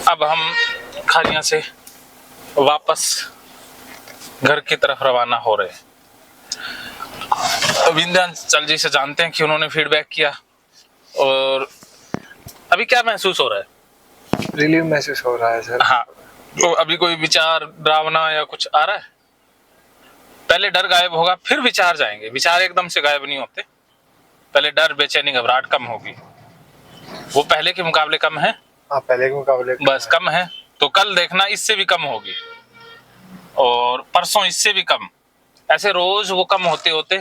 अब हम खारियां से वापस घर की तरफ रवाना हो रहे हैं। विंध्याचल जी से जानते हैं कि उन्होंने फीडबैक किया और अभी क्या महसूस हो रहा है? रिलीव महसूस हो रहा है सर। हाँ, तो अभी कोई विचार डरावना या कुछ आ रहा है? पहले डर गायब होगा, फिर विचार जाएंगे। विचार एकदम से गायब नहीं होते। पहले डर, बेचैनी, घबराहट कम होगी। वो पहले के मुकाबले कम है। हाँ, पहले के मुकाबले बस कम है। तो कल देखना इससे भी कम होगी और परसों इससे भी कम। ऐसे रोज वो कम होते होते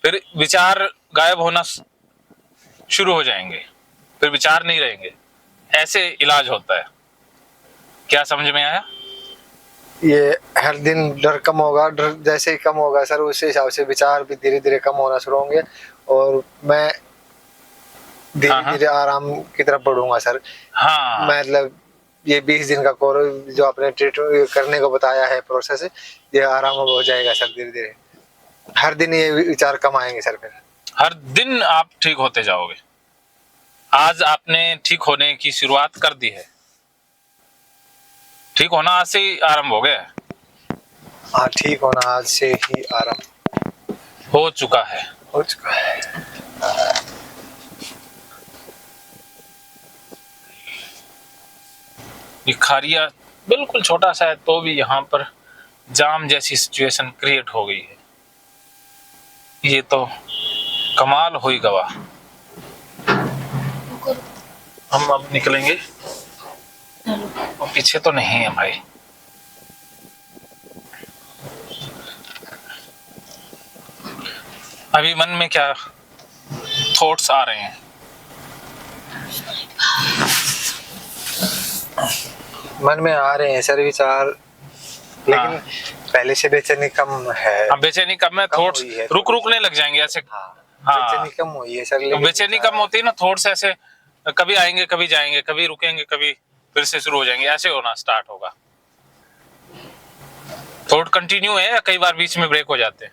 फिर विचार गायब होना शुरू हो जाएंगे, फिर विचार नहीं रहेंगे। ऐसे इलाज होता है। क्या समझ में आया? ये हर दिन डर कम होगा, डर जैसे ही कम होगा सर उसी हिसाब से विचार भी धीरे धीरे कम होना शुरू होंगे और मैं धीरे धीरे आराम की तरफ बढ़ूंगा सर। हाँ, मतलब ये 20 दिन का कोर्स जो आपने ट्रीटमेंट करने को बताया है प्रोसेस, ये आराम हो जाएगा सर धीरे धीरे। हर दिन ये विचार कम आएंगे सर। फिर हर दिन आप ठीक होते जाओगे। आज आपने ठीक होने की शुरुआत कर दी है। ठीक होना आज से ही आरंभ हो गया है। हाँ, ठीक होना आज से ही आरंभ हो चुका है। हो चुका है। ये खारिया बिल्कुल छोटा सा है तो भी यहाँ पर जाम जैसी सिचुएशन क्रिएट हो गई है। ये तो कमाल हुई गवाह। हम अब निकलेंगे और पीछे तो नहीं है भाई। अभी मन में क्या थॉट्स आ रहे हैं? मन में आ रहे हैं सर विचार, लेकिन पहले से बेचैनी कम है। अब बेचैनी कम है, थॉट्स रुकने लग जाएंगे ऐसे। हाँ, हाँ, बेचैनी कम हुई है सर। लेकिन बेचैनी कम होती है ना, थॉट्स ऐसे कभी आएंगे कभी जाएंगे, कभी रुकेंगे कभी फिर से शुरू हो जाएंगे, ऐसे होना स्टार्ट होगा। थॉट कंटिन्यू है या कई बार बीच में ब्रेक हो जाते हैं?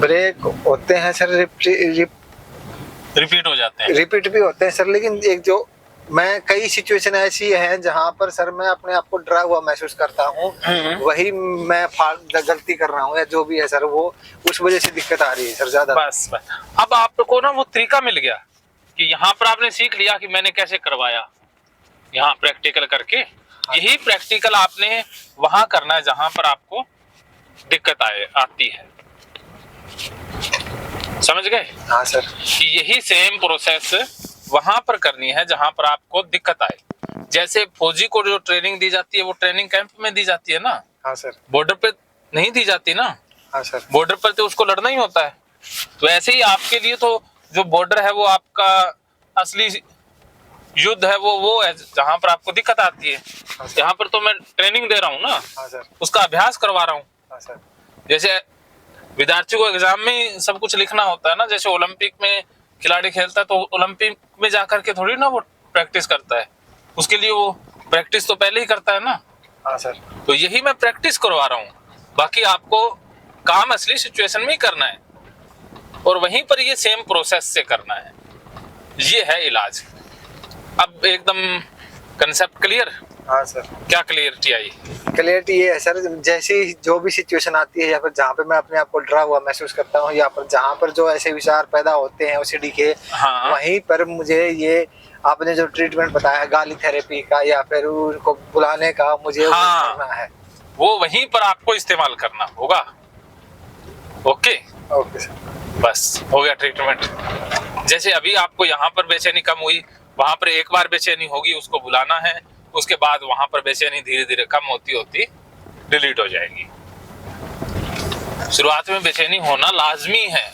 ब्रेक होते हैं सर, रिपीट हो जाते हैं। रिपीट भी होते हैं सर, लेकिन एक जो मैं कई सिचुएशन ऐसी हैं जहां पर सर मैं अपने आप को डरा हुआ महसूस करता हूँ, वही मैं गलती कर रहा हूँ या जो भी है सर, वो उस वजह से दिक्कत आ रही है सर ज्यादा। बस अब आपको ना वो तरीका मिल गया कि यहाँ पर आपने सीख लिया कि मैंने कैसे करवाया, यहाँ प्रैक्टिकल करके। यही प्रैक्टिकल आपने वहां करना है जहां पर आपको दिक्कत आती है। समझ गए? हाँ सर। कि यही सेम प्रोसेस वहां पर करनी है जहां पर आपको दिक्कत आए। जैसे फौजी को जो ट्रेनिंग दी जाती है वो ट्रेनिंग कैंप में दी जाती है ना। हाँ सर। बॉर्डर पे नहीं दी जाती ना। हाँ सर। बॉर्डर पर तो उसको लड़ना ही होता है। तो ऐसे ही आपके लिए तो जो बॉर्डर है वो आपका असली युद्ध है, वो है जहां पर आपको दिक्कत आती है। यहाँ पर तो मैं ट्रेनिंग दे रहा हूँ ना। हाँ सर। उसका अभ्यास करवा रहा हूँ। हाँ सर। जैसे विद्यार्थी को एग्जाम में सब कुछ लिखना होता है ना, जैसे ओलंपिक में खिलाड़ी खेलता है तो ओलंपिक में जाकर के थोड़ी ना वो प्रैक्टिस करता है, उसके लिए वो प्रैक्टिस तो पहले ही करता है ना। हाँ सर। तो यही मैं प्रैक्टिस करवा रहा हूँ, बाकी आपको काम असली सिचुएशन में ही करना है और वहीं पर ये सेम प्रोसेस से करना है। ये है इलाज। अब एकदम कंसेप्ट क्लियर? हाँ सर। क्या क्लियरिटी आई? क्लियरिटी ये है सर, जैसी जो भी सिचुएशन आती है या फिर जहाँ पे मैं अपने आप को डरा हुआ महसूस करता हूँ या फिर जहाँ पर जो ऐसे विचार पैदा होते हैं ओसीडी के, हाँ। वहीं पर मुझे ये आपने जो ट्रीटमेंट बताया गाली थेरेपी का या फिर उनको बुलाने का, मुझे हाँ, करना है। वो वहीं पर आपको इस्तेमाल करना होगा। Okay okay sir. बस हो गया ट्रीटमेंट। जैसे अभी आपको यहाँ पर बेचैनी कम हुई, वहां पर एक बार बेचैनी होगी, उसको बुलाना है। उसके बाद वहां पर बेचैनी धीरे धीरे कम होती होती डिलीट हो जाएगी। शुरुआत में बेचैनी होना लाजमी है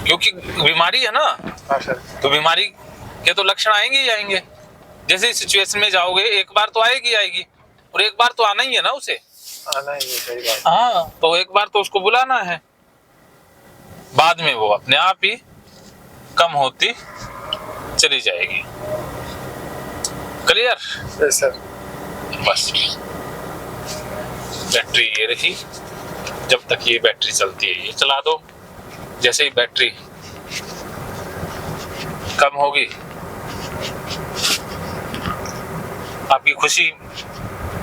क्योंकि बीमारी है ना। हाँ सर। तो बीमारी के तो लक्षण आएंगे ही आएंगे। जैसे सिचुएशन में जाओगे एक बार तो आएगी आएगी और एक बार तो आना ही है ना उसे। आना ही है, सही बात। हाँ, तो एक बार तो उसको बुलाना है, बाद में वो अपने आप ही कम होती चली जाएगी। क्लियर? Yes sir. बस बैटरी ये रही, जब तक ये बैटरी चलती है ये चला दो। जैसे ही बैटरी कम होगी आपकी खुशी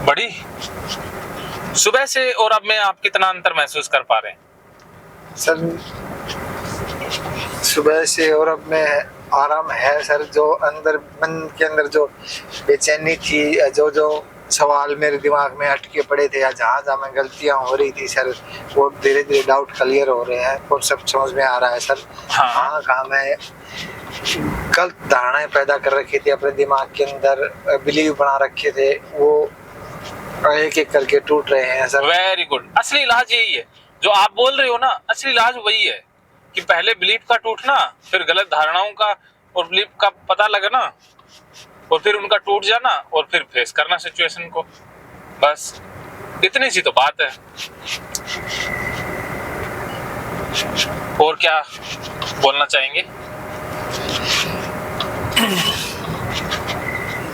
बढ़ी सुबह से और अब में? आप कितना अंतर महसूस कर पा रहे हैं? सर सुबह से और अब में आराम है सर। जो अंदर मन के अंदर जो बेचैनी थी, जो जो सवाल मेरे दिमाग में अटके पड़े थे या जहाँ जहाँ मैं गलतियाँ हो रही थी सर, वो धीरे धीरे डाउट क्लियर हो रहे हैं, कॉन्सेप्ट समझ में आ रहा है सर। हाँ। कहाँ मैं गलत धारणाएं पैदा कर रखी थी अपने दिमाग के अंदर, बिलीव बना रखे थे, वो एक एक करके टूट रहे हैं सर। Very good. असली इलाज यही है जो आप बोल रहे हो ना, असली इलाज वही है कि पहले बिलीफ का टूटना, फिर गलत धारणाओं का और बिलीफ का पता लगना, और फिर उनका टूट जाना, और फिर फेस करना सिचुएशन को। बस इतनी सी तो बात है। और क्या बोलना चाहेंगे?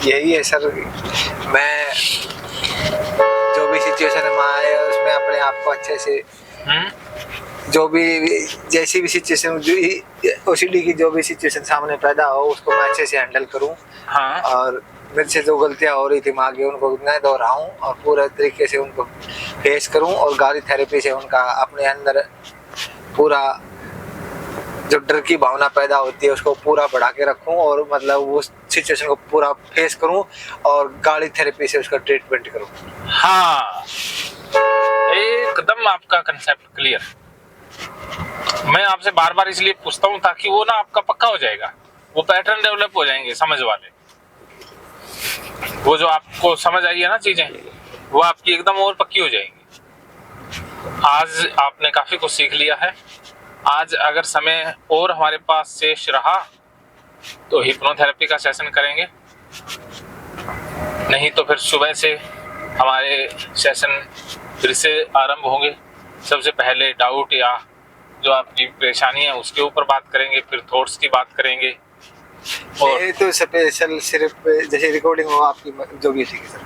यही है सर, मैं जो भी सिचुएशन में आया उसमें अपने आप को अच्छे से, जो भी जैसी भी सिचुएशन, ओसीडी की जो भी सिचुएशन सामने पैदा हो उसको मैं अच्छे से हैंडल करूं। हाँ। और मेरे से जो गलतियां हो रही थी मैं आगे उनको न दोहराऊं और पूरे तरीके से उनको फेस करूं, और गाड़ी थेरेपी से उनका अपने अंदर पूरा जो डर की भावना पैदा होती है उसको पूरा बढ़ा के रखूं, और मतलब उस सिचुएशन को पूरा फेस करूं और गाड़ी थेरेपी से उसका ट्रीटमेंट करूं। हाँ, एकदम आपका कंसेप्ट क्लियर। मैं आपसे बार बार इसलिए पूछता हूँ ताकि वो ना आपका पक्का हो जाएगा, वो पैटर्न डेवलप हो जाएंगे समझ वाले। वो जो आपको समझ आई है ना चीजें, वो आपकी एकदम और पक्की हो जाएंगी। आज आपने काफी कुछ सीख लिया है। आज अगर समय और हमारे पास शेष रहा तो हिप्नोथेरेपी का सेशन करेंगे, नहीं तो फिर सुबह से हमारे सेशन फिर से आरंभ होंगे। सबसे पहले डाउट या जो आपकी परेशानी है उसके ऊपर बात करेंगे, फिर थॉट्स की बात करेंगे। और ये तो स्पेशल सिर्फ जैसे रिकॉर्डिंग हो आपकी जो भी थी सर,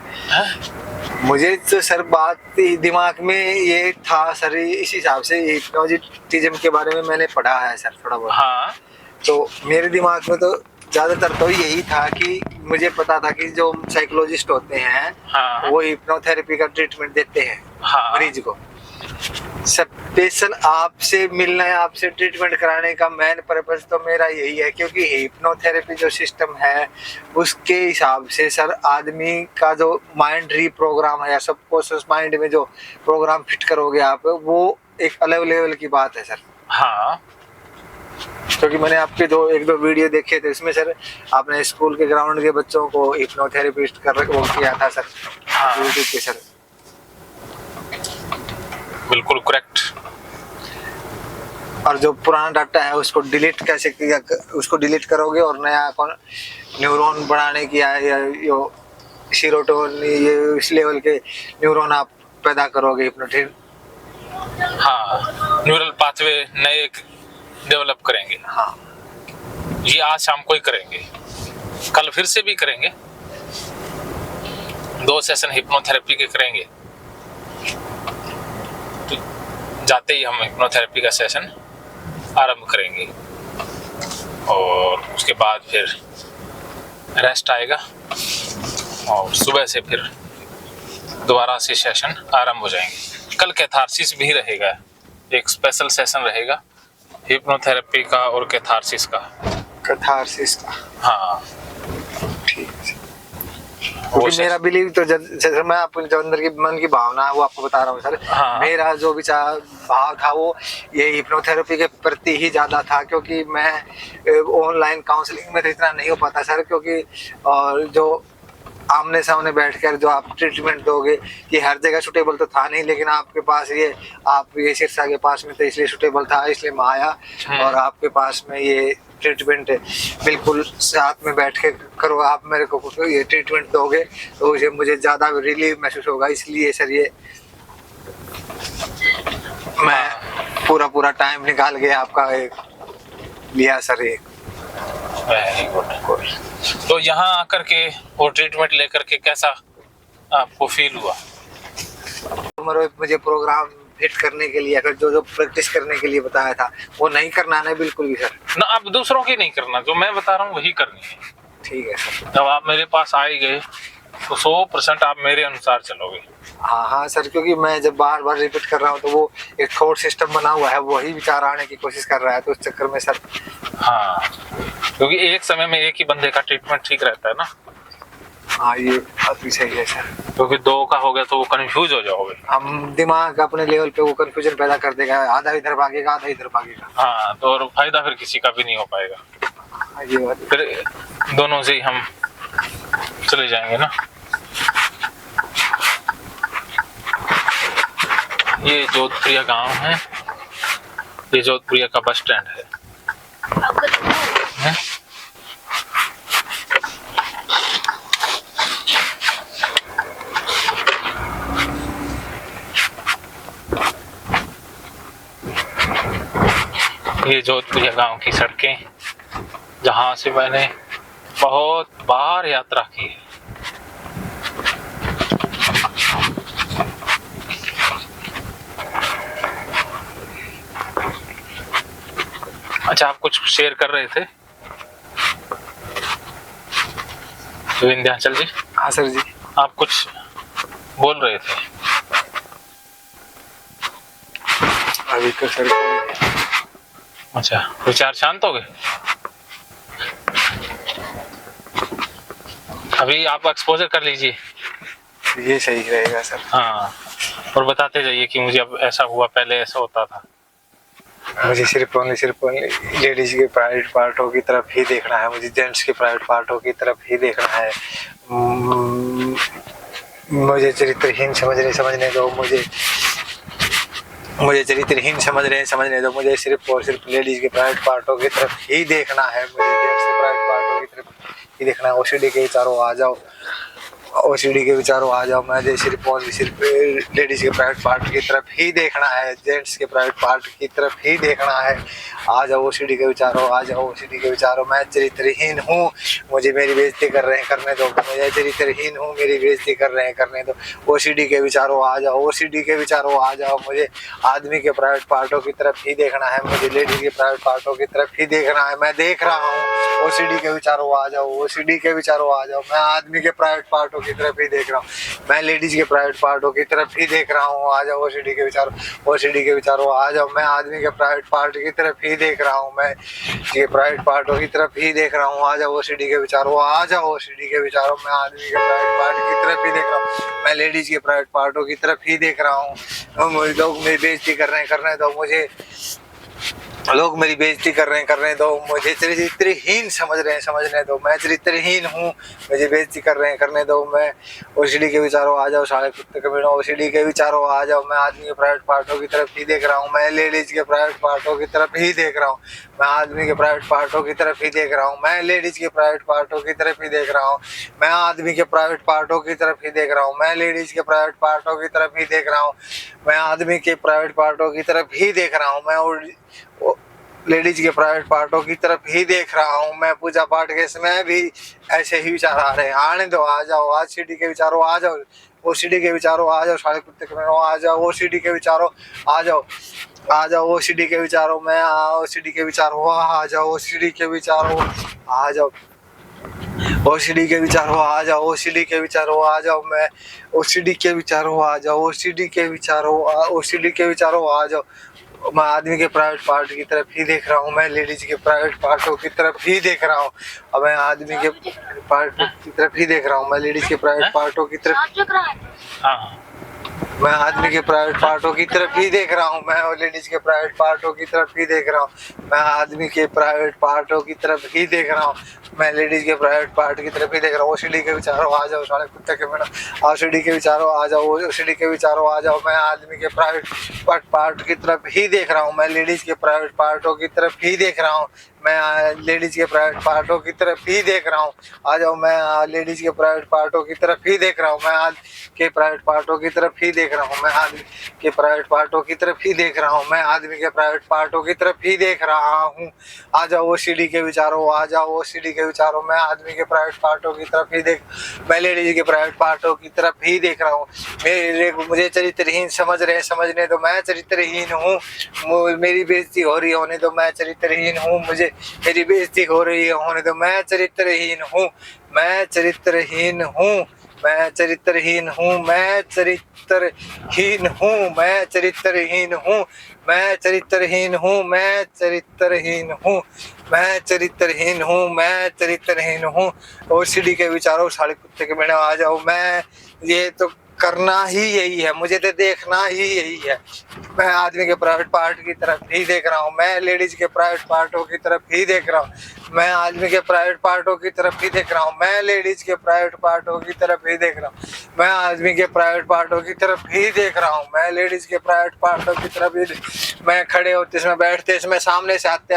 मुझे तो सर बात दिमाग में ये था सर, इस हिसाब से हिप्नोटिज्म के बारे में मैंने पढ़ा है सर थोड़ा बहुत। हाँ, तो मेरे दिमाग में तो ज्यादातर तो यही था कि मुझे पता था कि जो साइकोलॉजिस्ट होते हैं हाँ, वो हिप्नोथेरेपी का ट्रीटमेंट देते हैं हाँ, मरीज को। स्पेशल आपसे मिलना है, आपसे ट्रीटमेंट कराने का मेन पर्पस तो मेरा यही है, क्योंकि हिप्नोथेरेपी जो सिस्टम है उसके हिसाब से सर आदमी का जो माइंड रीप्रोग्राम है या सबकॉन्शियस माइंड में जो प्रोग्राम फिट करोगे आप, वो एक अलग लेवल की बात है सर। हाँ, क्योंकि मैंने आपके एक दो वीडियो देखे थे, इसमें सर आपने स्कूल के ग्राउंड के बच्चों को हिप्नोथेरेपिस्ट कर वो किया था सर यूट्यूब पे सर। बिल्कुल करेक्ट। और जो पुराना डाटा है उसको डिलीट कैसे किया, उसको डिलीट करोगे और नया न्यूरॉन बनाने की या सीरोटोनिन ये इस लेवल के न्यूरॉन आप पैदा करोगे हिप्नोटिज्म। हाँ, न्यूरल पाथवे नए डेवलप करेंगे। हाँ, ये आज शाम को ही करेंगे, कल फिर से भी करेंगे, 2 सेशन हिप्नोथेरेपी के करेंगे। तो जाते ही हम हिप्नोथेरेपी का सेशन आरंभ करेंगे और उसके बाद फिर रेस्ट आएगा और सुबह से फिर दोबारा से सेशन आरंभ हो जाएंगे। कल कैथारसिस भी रहेगा, एक स्पेशल सेशन रहेगा हिप्नोथेरेपी का और कैथारसिस का। कैथारसिस का, हाँ, ठीक है। क्योंकि मेरा बिलीव तो जैसे मैं आपको जो अंदर की मन की भावना है वो आपको बता रहा हूँ सर। हाँ। मेरा जो विचार भाव था वो ये हिप्नोथेरेपी के प्रति ही ज्यादा था, क्योंकि मैं ऑनलाइन काउंसलिंग में तो इतना नहीं हो पाता सर, क्योंकि और जो आमने सामने बैठकर जो आप ट्रीटमेंट दोगे ये हर जगह सूटेबल तो था नहीं, लेकिन आपके पास ये सिरसा के पास में तो इसलिए सूटेबल था, इसलिए मैं आया और आपके पास में ये ट्रीटमेंट बिल्कुल साथ में बैठ के करो, आप मेरे को ये ट्रीटमेंट दोगे तो उसे मुझे ज़्यादा रिलीफ महसूस होगा। इसलिए सर ये मैं पूरा टाइम निकाल के आपका लिया सर ये। Very good. तो यहाँ आकर के और ट्रीटमेंट लेकर के कैसा आपको फील हुआ? मुझे प्रोग्राम फिट करने के लिए अगर जो प्रैक्टिस करने के लिए बताया था वो नहीं करना है बिल्कुल भी सर। ना, अब दूसरों की नहीं करना, जो मैं बता रहा हूँ वही करनी है। ठीक है सर। जब आप मेरे पास आ ही गए तो 100% आप मेरे अनुसार चलोगे। हाँ हाँ सर, क्योंकि मैं जब बार बार रिपीट कर रहा हूँ तो वो एक थॉट सिस्टम बना हुआ है, वही विचार आने की कोशिश कर रहा है, तो उस चक्कर में सर। हाँ, क्योंकि एक समय में एक ही बंदे का ट्रीटमेंट ठीक रहता है ना। हाँ ये बात भी सही है सर, क्योंकि दो का हो गया तो वो कंफ्यूज हो जाओगे। हम दिमाग अपने लेवल पे वो कंफ्यूजन पैदा कर देगा, आधा इधर भागेगा आधा इधर भागेगा। हाँ, तो और फायदा फिर किसी का भी नहीं हो पाएगा। हाँ, ये बात। फिर दोनों से ही हम चले जाएंगे ना। ये जोधपुरिया गांव है, ये जोधपुरिया का बस स्टैंड है। ये जोधपुरिया गांव की सड़कें, जहां से मैंने बहुत बार यात्रा की है। अच्छा, आप कुछ शेयर कर रहे थे विंध्याचल जी? हाँ सर जी, आप कुछ बोल रहे थे। अभी तो सर अच्छा, विचार शांत हो गए? अभी आप एक्सपोजर कर लीजिए। ये सही रहेगा सर। हाँ, और बताते जाइए कि मुझे अब ऐसा हुआ, पहले ऐसा होता था। मुझे सिर्फ ओनली लेडीज के प्राइवेट पार्टों की तरफ ही देखना है, मुझे जेंट्स के प्राइवेट पार्टों की तरफ ही देखना है। मुझे चरित्रहीन समझने दो, मुझे चरित्रहीन समझने दो, मुझे सिर्फ और सिर्फ लेडीज के प्राइवेट पार्टों की तरफ ही देखना है, मुझे जेंट्स के प्राइवेट पार्टों की तरफ ही देखना है। ओसीडी के विचारों आ जाओ, ओसीडी के विचारों आ जाओ, मुझे सिर्फ लेडीज के प्राइवेट पार्ट की तरफ ही देखना है, जेंट्स के प्राइवेट पार्ट की तरफ ही देखना है। आ जाओ ओसीडी के विचारों, आ जाओ ओसीडी के विचारों। मैं चरित्रहीन हूँ, मुझे मेरी बेइज्जती कर रहे हैं, करने दो। मैं चरित्रहीन हूँ, मेरी बेइज्जती कर रहे हैं, करने दो। ओसीडी के विचारों आ जाओ, ओसीडी के विचारों आ जाओ। मुझे आदमी के प्राइवेट पार्टों की तरफ ही देखना है, मुझे लेडीज के प्राइवेट पार्टों की तरफ ही देखना है। मैं देख रहा हूँ, ओसीडी के विचारों आ जाओ, ओसीडी के विचारों आ जाओ। मैं आदमी के प्राइवेट पार्टों की तरफ ही देख रहा हूँ, मैं लेडीज के प्राइवेट पार्टों की तरफ ही देख रहा हूँ। आ जाओ ओसीडी के विचारों, ओसीडी के विचारों आ जाओ। मैं आदमी के प्राइवेट पार्ट की तरफ ही देख रहा हूँ, मैं ये प्राइवेट पार्टों की तरफ ही देख रहा हूँ। आ जाओ ओसीडी के विचारों, आ जाओ ओसीडी के विचारों। मैं आदमी के प्राइवेट पार्ट की तरफ ही देख रहा हूँ, मैं लेडीज के प्राइवेट पार्टों की तरफ ही देख रहा हूँ। मुझे लोग मेरी बेइज्जती कर रहे हैं, करने दो। मुझे लोग मेरी बेइज्जती कर रहे हैं, करने दो। मुझे चरित्रहीन समझ रहे हैं, समझने दो। मैं चरित्रहीन हूँ, मुझे बेइज्जती कर रहे हैं, करने दो। मैं ओसीडी के विचारों आ जाओ, साले कुत्ते कमीनों। ओसीडी के विचारों आ जाओ। मैं आदमी के प्राइवेट पार्टों की तरफ ही देख रहा हूँ, मैं लेडीज के प्राइवेट पार्टों की तरफ ही देख रहा हूँ। मैं आदमी के प्राइवेट पार्टों की तरफ ही देख रहा हूँ, मैं लेडीज के प्राइवेट पार्टों की तरफ ही देख रहा हूँ। मैं आदमी के प्राइवेट पार्टों की तरफ ही देख रहा हूँ, मैं लेडीज के प्राइवेट पार्टों की तरफ ही देख रहा हूँ। मैं आदमी के प्राइवेट पार्टों की तरफ ही देख रहा हूँ, मैं लेडीज के प्राइवेट पार्टों की तरफ ही देख रहा हूँ। मैं पूजा पाठ के समय भी ऐसे ही विचार आ रहे हैं, आने दो। आ जाओ ओसीडी के विचारों, आ जाओ ओसीडी के विचारों, आ जाओ साले कुत्ते कमीनों। आ जाओ ओसीडी के विचारों, आ जाओ, आ जाओ ओसीडी के विचारों। मैं ओसीडी के विचारों, आ जाओ ओसीडी के विचारों, आ जाओ ओसीडी के विचारों, आ जाओ ओसीडी के विचारों, आ जाओ। मैं ओसीडी के विचारों, आ जाओ ओसीडी के विचारों, ओसीडी के विचारों, आ जाओ। मैं आदमी के प्राइवेट पार्ट की तरफ ही देख रहा हूँ, मैं लेडीज के प्राइवेट पार्टों की तरफ ही देख रहा हूँ। और मैं आदमी के पार्ट की तरफ ही देख रहा हूँ, मैं लेडीज के प्राइवेट पार्टों की तरफ। हाँ, मैं आदमी के प्राइवेट पार्टों की तरफ ही देख रहा हूँ, मैं लेडीज के प्राइवेट पार्टों की तरफ ही देख रहा हूँ। मैं आदमी के प्राइवेट पार्टों की तरफ ही देख रहा हूँ, मैं लेडीज के प्राइवेट पार्ट की तरफ ही देख रहा हूँ। ओसीडी के विचारों आ जाओ, साले कुत्ते के कमीनों। ओसीडी के विचारों आ जाओ, ओसीडी के विचारों आ जाओ। मैं आदमी के प्राइवेट पार्ट की तरफ ही देख रहा हूँ, मैं लेडीज के प्राइवेट पार्टों की तरफ ही देख रहा हूँ। मैं लेडीज के प्राइवेट पार्टों की तरफ ही देख रहा हूँ। आ जाओ, मैं लेडीज के प्राइवेट पार्टों की तरफ ही देख रहा हूँ, मैं आज के प्राइवेट पार्टों की तरफ ही देख देख रहा हूँ, मैं आदमी के प्राइवेट पार्टों की तरफ ही देख रहा हूँ, मैं आदमी के प्राइवेट पार्टों की तरफ ही देख रहा हूँ। आ जाओ ओसीडी के विचारों, आ जाओ ओसीडी के विचारों, मैं आदमी के प्राइवेट पार्टों की तरफ ही देख, मैं लेडीज के प्राइवेट पार्टों की तरफ ही देख रहा हूँ। मुझे चरित्रहीन समझ रहे हैं, समझने दो, मैं चरित्रहीन हूँ। मेरी बेइज्जती हो रही है, होने दो, मैं चरित्रहीन हूँ। मुझे मेरी बेइज्जती हो रही है, होने दो, मैं चरित्रहीन हूँ, मैं चरित्रहीन हूँ, मैं चरित्रहीन हूँ, मैं चरित्रहीन हूँ, मैं चरित्रहीन हूँ, मैं चरित्रहीन हूँ, मैं चरित्रहीन हूँ, मैं चरित्रहीन हूँ, मैं चरित्रहीन हूँ। ओसीडी के विचारों, साले कुत्ते के बेड़े आ जाओ, मैं ये तो करना ही यही है, मुझे तो देखना ही यही है। मैं आदमी के प्राइवेट पार्ट की तरफ ही देख रहा हूँ, मैं लेडीज के प्राइवेट पार्टों की तरफ ही देख रहा हूँ, मैं आदमी के प्राइवेट पार्टों की तरफ ही देख रहा हूँ, मैं लेडीज के प्राइवेट पार्टों की तरफ ही देख रहा हूँ, मैं आदमी के प्राइवेट पार्टों की तरफ ही देख रहा हूँ, मैं लेडीज के प्राइवेट पार्टों की तरफ ही। मैं खड़े होते इसमें, बैठते इसमें, सामने से आते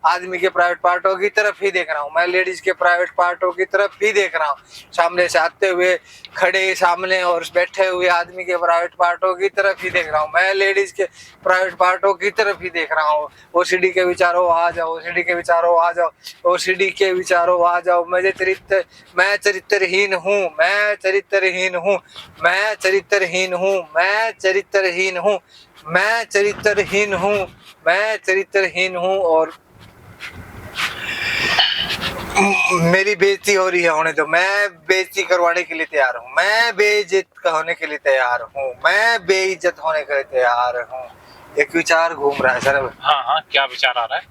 आदमी के प्राइवेट पार्टों की तरफ ही देख रहा हूँ, मैं लेडीज के प्राइवेट पार्टों की तरफ ही देख रहा हूँ, सामने से आते हुए, खड़े सामने और बैठे हुए आदमी के प्राइवेट पार्टों की तरफ ही देख रहा हूँ, मैं लेडीज के प्राइवेट पार्टों की तरफ ही देख रहा हूँ। ओसीडी के विचारों आ जाओ, ओसीडी के विचारों आ जाओ, ओसीडी के विचारों आ जाओ। मैं चरित्रहीन हूँ, मैं चरित्रहीन हूँ, मैं चरित्रहीन हूँ, मैं चरित्रहीन हूँ, मैं चरित्रहीन हूँ, मैं चरित्रहीन हूँ। और मेरी बेइज्जती हो रही है, होने दो, मैं बेइज्जती करवाने के लिए तैयार हूँ, मैं बेइज्जत होने के लिए तैयार हूँ, मैं बेइज्जत होने के लिए तैयार हूँ। एक विचार घूम रहा है सर। हाँ हाँ, क्या विचार आ रहा है?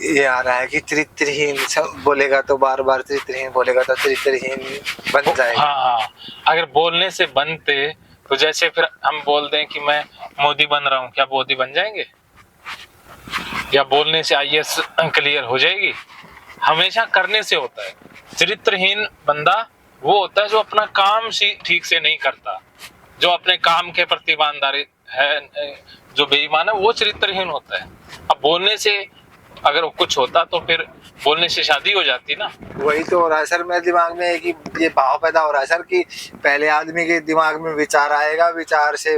ये आ रहा है कि चरित्रहीन बोलेगा तो बार बार चरित्रहीन बोलेगा तो चरित्रहीन बन जाएगा। हाँ हाँ, अगर बोलने से बनते तो जैसे फिर हम बोल दें कि मैं मोदी बन रहा हूँ, क्या मोदी बन जाएंगे? या बोलने से आईएएस क्लियर हो जाएगी? हमेशा करने से होता है। चरित्रहीन बंदा वो होता है जो अपना काम ठीक से नहीं करता, जो अपने काम के प्रति ईमानदारी है, जो बेईमान है वो चरित्रहीन होता है। अब बोलने से अगर कुछ होता तो फिर बोलने से शादी हो जाती ना। वही तो हो रहा है सर, मेरे दिमाग में कि ये भाव पैदा हो रहा है सर कि पहले आदमी के दिमाग में विचार आएगा, विचार से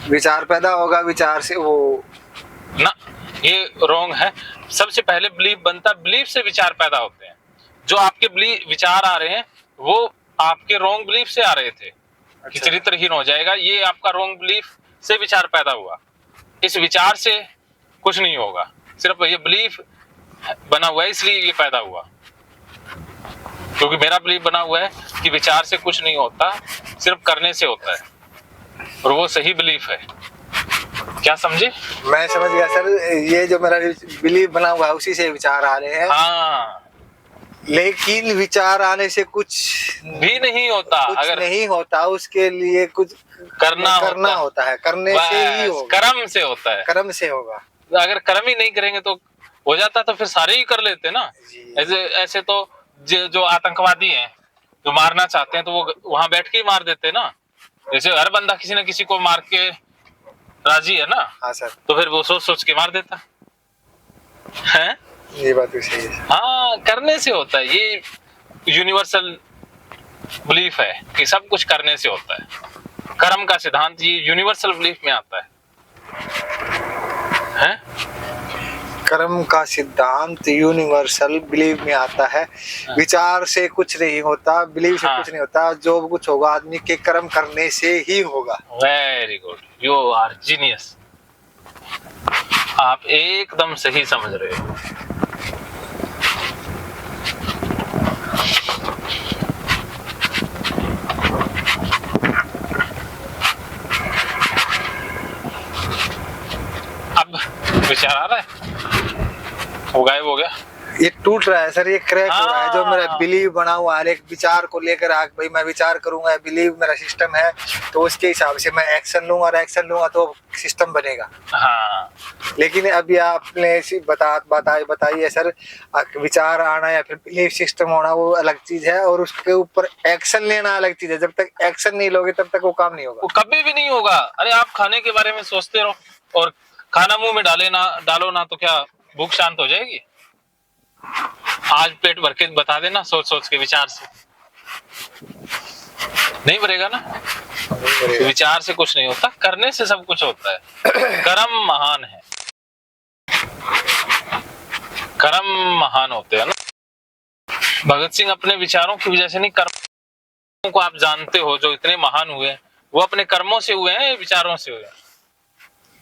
विचार पैदा होगा, विचार से वो ना, ये रॉन्ग है। सबसे पहले बिलीफ बनता, बिलीफ से विचार पैदा होते हैं। जो आपके विचार आ रहे हैं वो आपके रॉन्ग बिलीफ से आ रहे थे। अच्छा। कि चरित्रहीन हो जाएगा, ये आपका रॉन्ग बिलीफ से विचार पैदा हुआ। इस विचार से कुछ नहीं होगा, सिर्फ ये बिलीफ बना हुआ है इसलिए ये पैदा हुआ। क्योंकि मेरा बिलीफ बना हुआ है कि विचार से कुछ नहीं होता, सिर्फ करने से होता है, और वो सही बिलीफ है। क्या समझे? मैं समझ गया सर, ये जो मेरा बिलीफ बना हुआ है उसी से विचार आ रहे हैं। हाँ, लेकिन विचार आने से कुछ भी नहीं होता, कुछ अगर नहीं होता, उसके लिए कुछ करना होता है, करने से ही होगा, कर्म से होता है, कर्म से होगा। अगर कर्म ही नहीं करेंगे तो हो जाता तो फिर सारे ही कर लेते ना। ऐसे तो जो आतंकवादी हैं, जो मारना चाहते हैं तो वो वहां बैठ के ही मार देते ना। जैसे हर बंदा किसी न किसी को मार के राजी है ना। हाँ सर, तो फिर वो सोच सोच के मार देता है। ये बात भी सही है। हाँ, करने से होता है, ये यूनिवर्सल बिलीफ है कि सब कुछ करने से होता है। कर्म का सिद्धांत ये यूनिवर्सल बिलीफ में आता है? कर्म का सिद्धांत यूनिवर्सल बिलीव में आता है। विचार से कुछ नहीं होता, बिलीव से कुछ नहीं होता, जो कुछ होगा आदमी के कर्म करने से ही होगा। Very good, you are genius. आप एकदम सही समझ रहे हो। अब विचार आ रहा है, वो गायब हो गया। ये टूट रहा है सर, ये क्रैक हो रहा है। जो मेरा बिलीव बना हुआ है एक विचार को लेकर, भाई मैं विचार करूंगा, बिलीव मेरा सिस्टम है, तो उसके हिसाब से मैं एक्शन लूंगा, और एक्शन लूंगा तो सिस्टम बनेगा। हाँ, लेकिन अभी आपने ऐसी बताई है सर, विचार आना या फिर बिलीव सिस्टम होना वो अलग चीज है, और उसके ऊपर एक्शन लेना अलग चीज है। जब तक एक्शन नहीं लोगे तब तक वो काम नहीं होगा, वो कभी भी नहीं होगा। अरे आप खाने के बारे में सोचते रहो और खाना मुंह में डालो ना तो क्या भूख शांत हो जाएगी? आज पेट भर के बता देना, सोच सोच के विचार से नहीं भरेगा ना। विचार से कुछ नहीं होता, करने से सब कुछ होता है। कर्म महान है, कर्म महान होते हैं ना। भगत सिंह अपने विचारों की वजह से नहीं, कर्मों को आप जानते हो जो इतने महान हुए, वो अपने कर्मों से हुए हैं, विचारों से हुए हैं?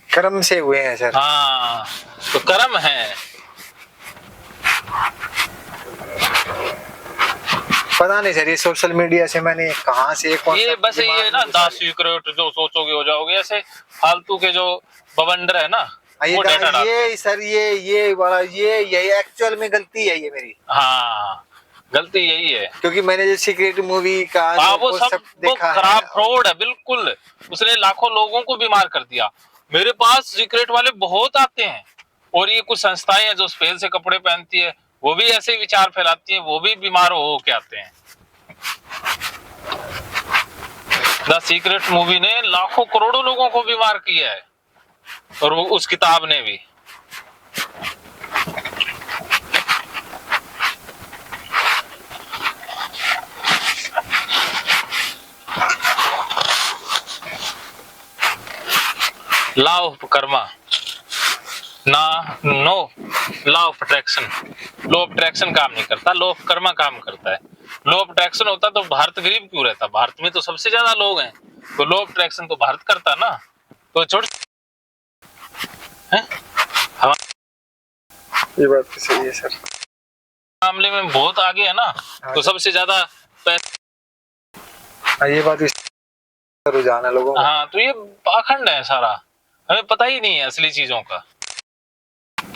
कर्म से हुए हैं सर। हाँ, तो कर्म है। पता नहीं सर, ये सोशल मीडिया से मैंने कहाँ से ये बस ये ना 10 सीक्रेट जो सोचोगे हो जाओगे, ऐसे फालतू के जो बवंडर है ना, वो डेटा डालते हैं। ये सर ये वाला यही एक्चुअल में गलती है ये मेरी। हाँ, गलती यही है, क्योंकि मैंने जो सीक्रेट मूवी का वो सब देखा खराब है, फ्रॉड है बिल्कुल। उसने लाखों लोगों को बीमार कर दिया। मेरे पास सीक्रेट वाले बहुत आते हैं, और ये कुछ संस्थाएं हैं जो स्पेल से कपड़े पहनती है, वो भी ऐसे विचार फैलाती हैं, वो भी बीमार हो के आते हैं। द सीक्रेट मूवी ने लाखों करोड़ों लोगों को बीमार किया है, और वो उस किताब ने भी। लॉ ऑफ कर्मा ना, no law of attraction. Law of attraction काम नहीं करता, लॉ ऑफ कर्मा काम करता है। लॉ ऑफ अट्रैक्शन होता तो भारत गरीब क्यों रहता? भारत में तो सबसे ज्यादा लोग हैं, तो लॉ ऑफ अट्रैक्शन तो भारत करता ना, तो छोड़ ये बात तो सही है सर। मामले में बहुत आगे है ना, तो सबसे ज्यादा ये बात रुझान है लोगों का। हाँ, तो ये पाखंड है सारा, हमें पता ही नहीं है असली चीजों का।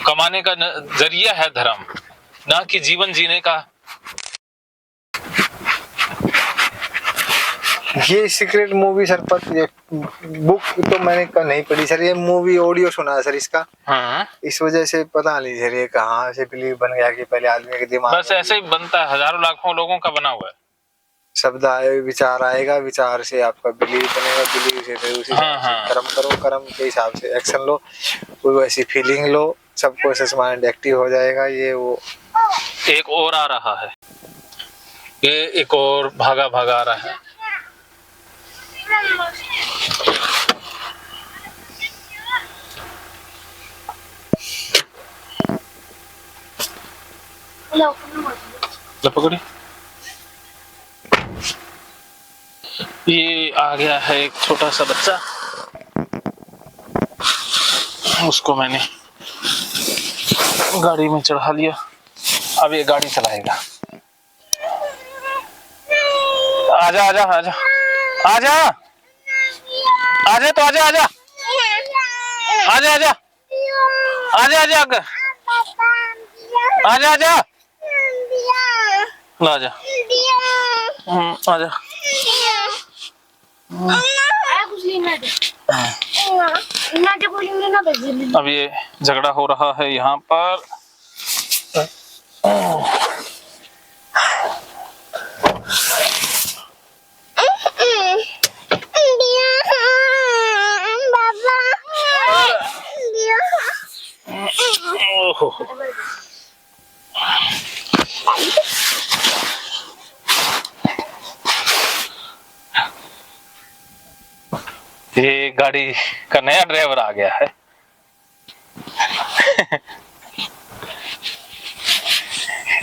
कमाने का जरिया है धर्म, ना कि जीवन जीने का। ये सीक्रेट मूवी सर, पर ये बुक तो मैंने नहीं पढ़ी सर, ये मूवी ऑडियो सुना है सर इसका। हाँ, इस वजह से पता नहीं सर ये कहाँ से बिलीव बन गया कि पहले आदमी के दिमाग बस ऐसे ही बनता है, हजारों लाखों लोगों का बना हुआ है। शब्द आए, विचार आएगा, विचार से आपका बिलीव बनेगा, बिलीव से फिर उसी हिसाब से कर्म करो, कर्म के हिसाब से एक्शन लो, कोई वैसी फीलिंग लो, सबको ऐसे माइंड एक्टिव हो जाएगा। ये वो एक और आ रहा है, ये एक और भागा भागा आ रहा है। पकड़ी, ये आ गया है एक छोटा सा बच्चा, उसको मैंने गाड़ी में चढ़ा लिया, अब ये गाड़ी चलाएगा। आजा आजा आजा आजा आजा, तो आजा आजा आजा आजा आजा आजा आजा आजा, ला आजा आजा। अब ये झगड़ा हो रहा है यहाँ पर। ये गाड़ी का नया ड्राइवर आ गया है।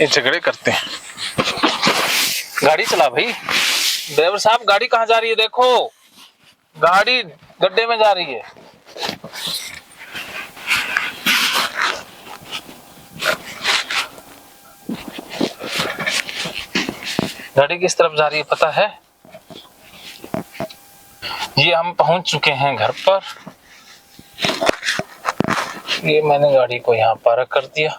ये झगड़े करते हैं। गाड़ी चला भाई, ड्राइवर साहब गाड़ी कहाँ जा रही है? देखो गाड़ी गड्ढे में जा रही है। गाड़ी किस तरफ जा रही है पता है? ये हम पहुंच चुके हैं घर पर। ये मैंने गाड़ी को यहाँ पार्क कर दिया।